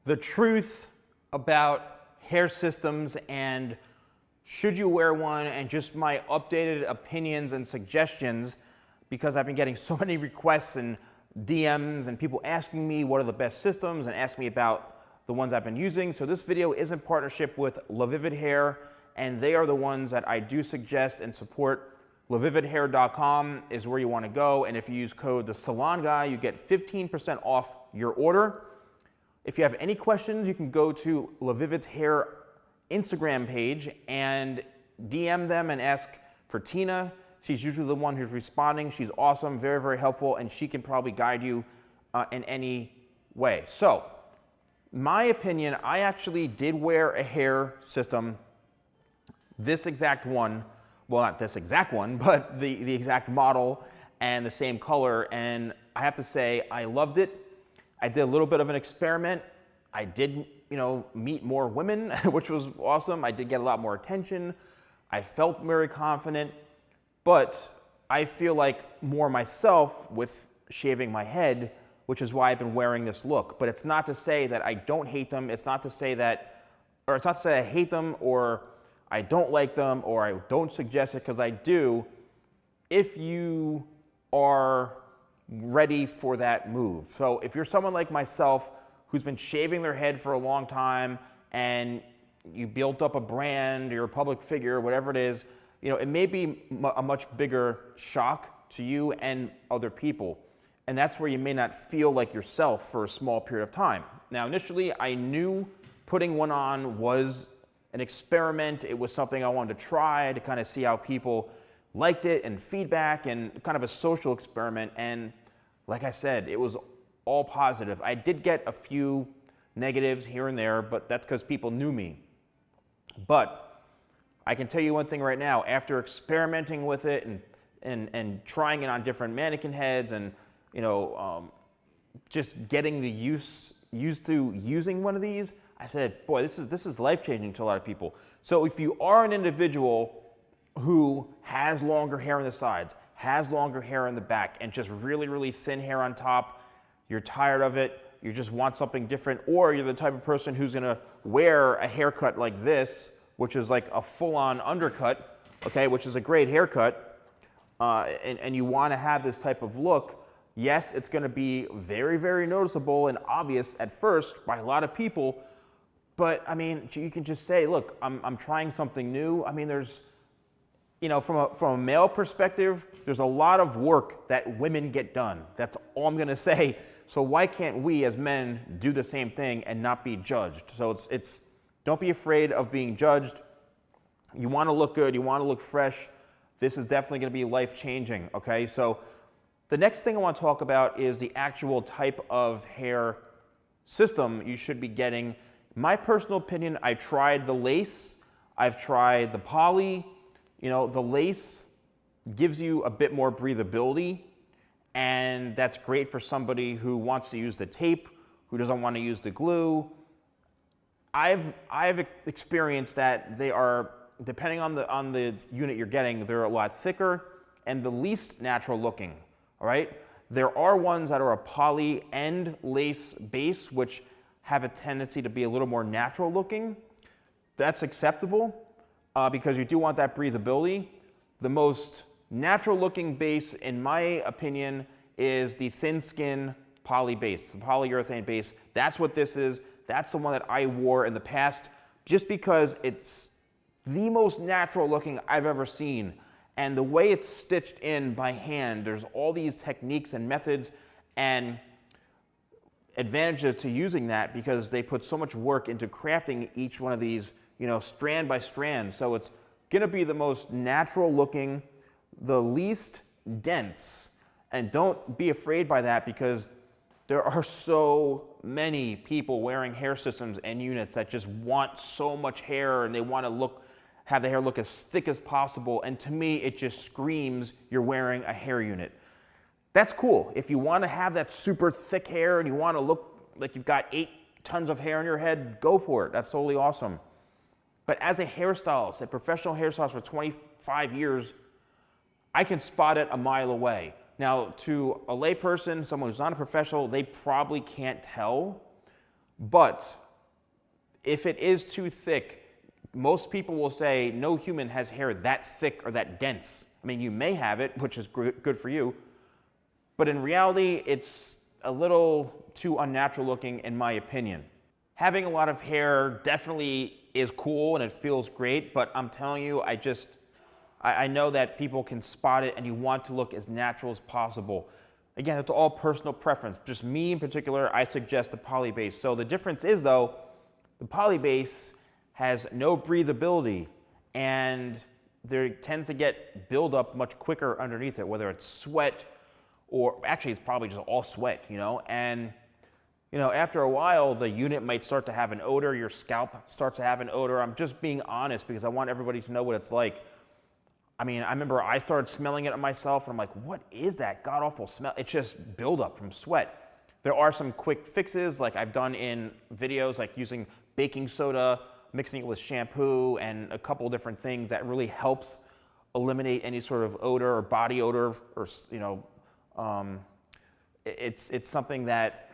the truth about hair systems and should you wear one, and just my updated opinions and suggestions, because I've been getting so many requests and DMs and people asking me what are the best systems and asking me about the ones I've been using. So this video is in partnership with LaVivid Hair, and they are the ones that I do suggest and support. LaVividHair.com is where you want to go, and if you use code TheSalonGuy, you get 15% off your order. If you have any questions, you can go to LaVivid's Hair Instagram page and DM them and ask for Tina. She's usually the one who's responding. She's awesome, very, very helpful, and she can probably guide you in any way. So, my opinion, I actually did wear a hair system, this exact one, well, not this exact one, but the exact model and the same color, and I have to say, I loved it. I did a little bit of an experiment. I did, meet more women, which was awesome. I did get a lot more attention. I felt very confident, but I feel like more myself with shaving my head, which is why I've been wearing this look. But it's not to say that I don't hate them. It's not to say that, or it's not to say I hate them or I don't like them or I don't suggest it, because I do. If you are ready for that move. So if you're someone like myself who's been shaving their head for a long time and you built up a brand, you're a public figure, whatever it is, it may be a much bigger shock to you and other people. And that's where you may not feel like yourself for a small period of time. Now, initially, I knew putting one on was an experiment. It was something I wanted to try to kind of see how people liked it and feedback, and kind of a social experiment. And like I said, it was all positive. I did get a few negatives here and there, but that's because people knew me. But I can tell you one thing right now, after experimenting with it and trying it on different mannequin heads and just getting the used to using one of these, I said, boy, this is life-changing to a lot of people. So if you are an individual who has longer hair on the sides, has longer hair in the back, and just really, really thin hair on top, you're tired of it, you just want something different, or you're the type of person who's gonna wear a haircut like this, which is like a full-on undercut, okay, which is a great haircut, and you wanna have this type of look, yes, it's gonna be very, very noticeable and obvious at first by a lot of people, but I mean, you can just say, look, I'm trying something new. I mean, there's, from a male perspective, there's a lot of work that women get done. That's all I'm gonna say. So why can't we as men do the same thing and not be judged? So it's don't be afraid of being judged. You wanna look good, you wanna look fresh. This is definitely gonna be life-changing, okay? So the next thing I wanna talk about is the actual type of hair system you should be getting. My personal opinion, I tried the lace, I've tried the poly. The lace gives you a bit more breathability, and that's great for somebody who wants to use the tape, who doesn't want to use the glue. I've experienced that they are, depending on the unit you're getting, they're a lot thicker and the least natural looking, all right? There are ones that are a poly and lace base, which have a tendency to be a little more natural looking. That's acceptable. Because you do want that breathability. The most natural looking base, in my opinion, is the thin skin poly base, the polyurethane base. That's what this is. That's the one that I wore in the past, just because it's the most natural looking I've ever seen. And the way it's stitched in by hand, there's all these techniques and methods and advantages to using that, because they put so much work into crafting each one of these, strand by strand. So it's gonna be the most natural looking, the least dense. And don't be afraid by that, because there are so many people wearing hair systems and units that just want so much hair, and they want to have the hair look as thick as possible. And to me, it just screams you're wearing a hair unit. That's cool. If you want to have that super thick hair and you want to look like you've got 8 tons of hair on your head, go for it. That's totally awesome. But as a hairstylist, a professional hairstylist for 25 years, I can spot it a mile away. Now, to a layperson, someone who's not a professional, they probably can't tell. But if it is too thick, most people will say no human has hair that thick or that dense. I mean, you may have it, which is good for you, but in reality, it's a little too unnatural looking in my opinion. Having a lot of hair definitely is cool and it feels great, but I'm telling you, I know that people can spot it and you want to look as natural as possible. Again, it's all personal preference. Just me in particular, I suggest the poly base. So the difference is though, the poly base has no breathability and there tends to get buildup much quicker underneath it, whether it's sweat or actually it's probably just all sweat, and after a while the unit might start to have an odor, your scalp starts to have an odor. I'm just being honest because I want everybody to know what it's like. I mean, I remember I started smelling it myself and I'm like, what is that god awful smell? It's just buildup from sweat. There are some quick fixes like I've done in videos, like using baking soda, mixing it with shampoo and a couple different things that really helps eliminate any sort of odor or body odor, or it's something that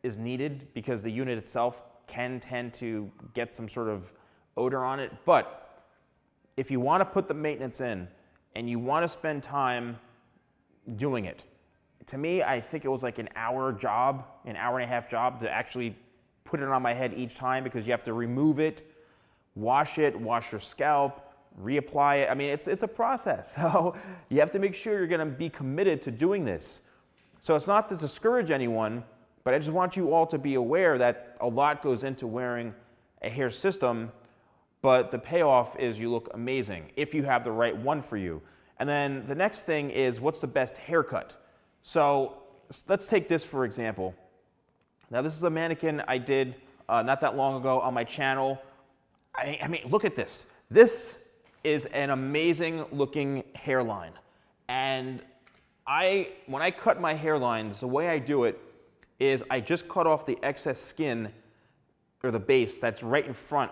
is needed because the unit itself can tend to get some sort of odor on it. But if you want to put the maintenance in and you want to spend time doing it, to me, I think it was like an hour job, an hour and a half job to actually put it on my head each time because you have to remove it, wash your scalp, reapply it. I mean, it's a process. So you have to make sure you're going to be committed to doing this. So it's not to discourage anyone, but I just want you all to be aware that a lot goes into wearing a hair system, but the payoff is you look amazing if you have the right one for you. And then the next thing is, what's the best haircut? So let's take this for example. Now this is a mannequin I did not that long ago on my channel. I mean, look at this. This is an amazing looking hairline. And when I cut my hairlines, the way I do it is I just cut off the excess skin or the base that's right in front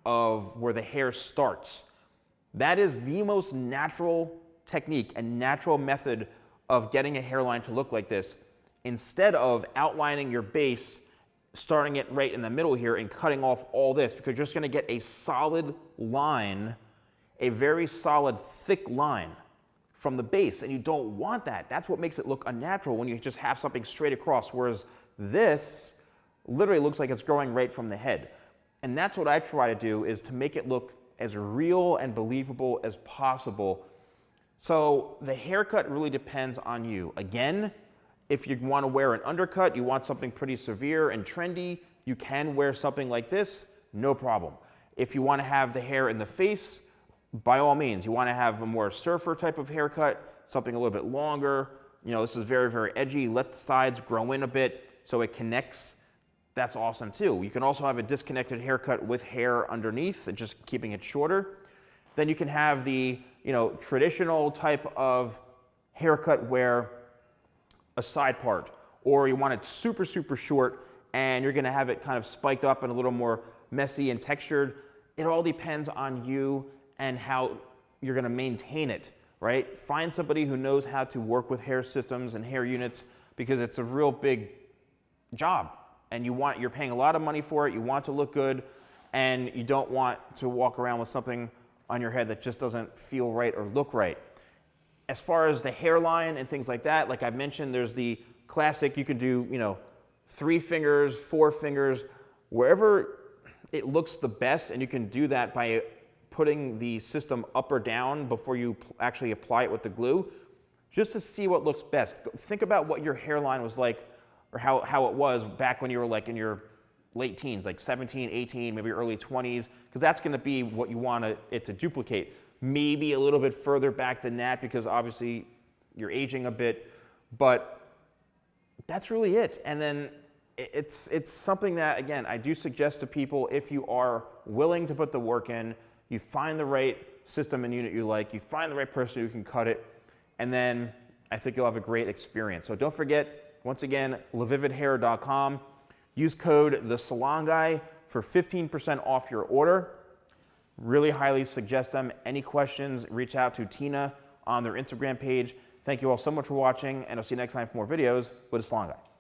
of where the hair starts. That is the most natural technique and natural method of getting a hairline to look like this, instead of outlining your base, starting it right in the middle here and cutting off all this, because you're just gonna get a solid line, a very solid thick line from the base, and you don't want that. That's what makes it look unnatural when you just have something straight across, whereas this literally looks like it's growing right from the head. And that's what I try to do, is to make it look as real and believable as possible. So the haircut really depends on you. Again, if you want to wear an undercut, you want something pretty severe and trendy, you can wear something like this, no problem. If you want to have the hair in the face, by all means. You want to have a more surfer type of haircut, something a little bit longer. This is very, very edgy. Let the sides grow in a bit so it connects. That's awesome too. You can also have a disconnected haircut with hair underneath and just keeping it shorter. Then you can have the traditional type of haircut where a side part, or you want it super, super short and you're going to have it kind of spiked up and a little more messy and textured. It all depends on you and how you're going to maintain it, right? Find somebody who knows how to work with hair systems and hair units, because it's a real big job and you're paying a lot of money for it. You want to look good and you don't want to walk around with something on your head that just doesn't feel right or look right. As far as the hairline and things like that, like I mentioned, there's the classic, you can do, 3 fingers, 4 fingers, wherever it looks the best, and you can do that by putting the system up or down before you actually apply it with the glue, just to see what looks best. Think about what your hairline was like, or how it was back when you were like in your late teens, like 17, 18, maybe early 20s, because that's going to be what you want it to duplicate. Maybe a little bit further back than that, because obviously you're aging a bit, but that's really it. And then it's something that, again, I do suggest to people, if you are willing to put the work in, you find the right system and unit you like, you find the right person who can cut it, and then I think you'll have a great experience. So don't forget, once again, LaVividHair.com. Use code TheSalonGuy for 15% off your order. Really highly suggest them. Any questions, reach out to Tina on their Instagram page. Thank you all so much for watching, and I'll see you next time for more videos with The Salon Guy.